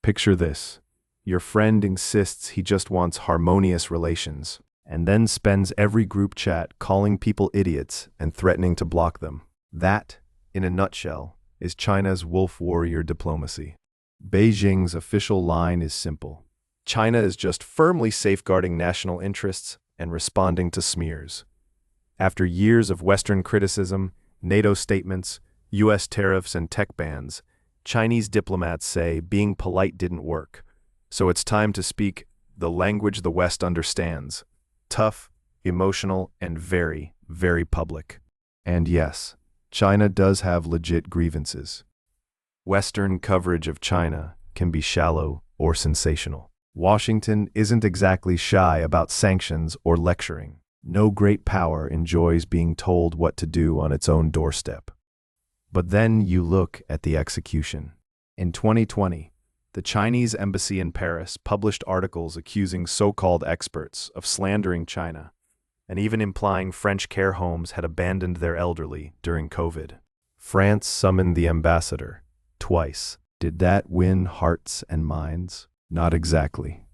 Picture this. Your friend insists he just wants harmonious relations, and then spends every group chat calling people idiots and threatening to block them. That, in a nutshell, is China's Wolf Warrior diplomacy. Beijing's official line is simple. China is just firmly safeguarding national interests and responding to smears. After years of Western criticism, NATO statements, US tariffs, and tech bans, Chinese diplomats say being polite didn't work. So it's time to speak the language the West understands. Tough, emotional, and very, very public. And yes, China does have legit grievances. Western coverage of China can be shallow or sensational. Washington isn't exactly shy about sanctions or lecturing. No great power enjoys being told what to do on its own doorstep. But then you look at the execution. In 2020, the Chinese embassy in Paris published articles accusing so-called experts of slandering China, and even implying French care homes had abandoned their elderly during COVID. France summoned the ambassador twice. Did that win hearts and minds? Not exactly.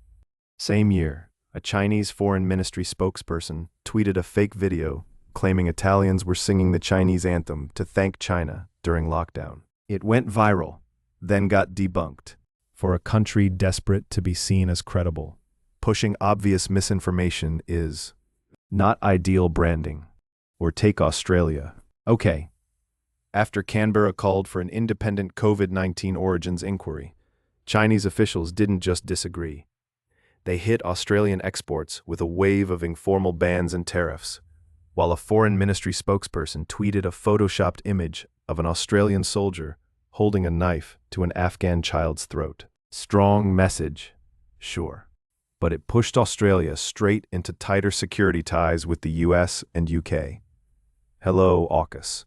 Same year, a Chinese foreign ministry spokesperson tweeted a fake video claiming Italians were singing the Chinese anthem to thank China during lockdown. It went viral, then got debunked. For a country desperate to be seen as credible, pushing obvious misinformation is not ideal branding. Or take Australia. Okay. After Canberra called for an independent COVID-19 origins inquiry, Chinese officials didn't just disagree. They hit Australian exports with a wave of informal bans and tariffs, while a foreign ministry spokesperson tweeted a photoshopped image of an Australian soldier holding a knife to an Afghan child's throat. Strong message, sure. But it pushed Australia straight into tighter security ties with the US and UK. Hello, AUKUS.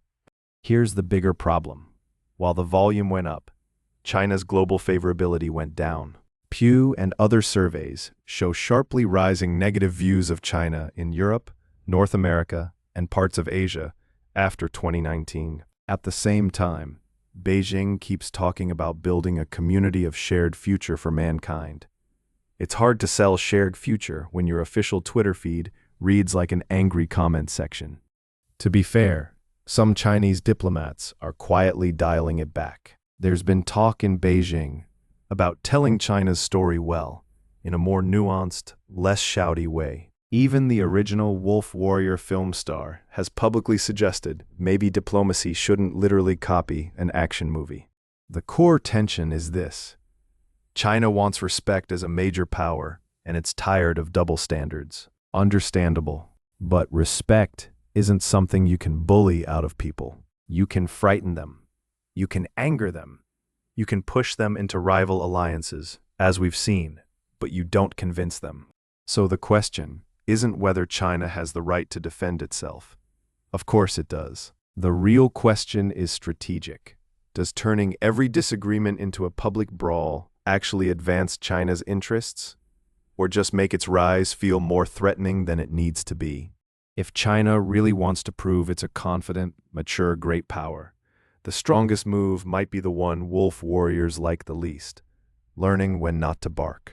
Here's the bigger problem. While the volume went up, China's global favorability went down. Pew and other surveys show sharply rising negative views of China in Europe, North America, and parts of Asia after 2019. At the same time, Beijing keeps talking about building a community of shared future for mankind. It's hard to sell shared future when your official Twitter feed reads like an angry comment section. To be fair, some Chinese diplomats are quietly dialing it back. There's been talk in Beijing about telling China's story well, in a more nuanced, less shouty way. Even the original Wolf Warrior film star has publicly suggested maybe diplomacy shouldn't literally copy an action movie. The core tension is this. China wants respect as a major power, and it's tired of double standards. Understandable. But respect isn't something you can bully out of people. You can frighten them. You can anger them. You can push them into rival alliances, as we've seen, but you don't convince them. So the question isn't whether China has the right to defend itself. Of course it does. The real question is strategic. Does turning every disagreement into a public brawl actually advance China's interests, or just make its rise feel more threatening than it needs to be? If China really wants to prove it's a confident, mature great power, the strongest move might be the one wolf warriors like the least, learning when not to bark.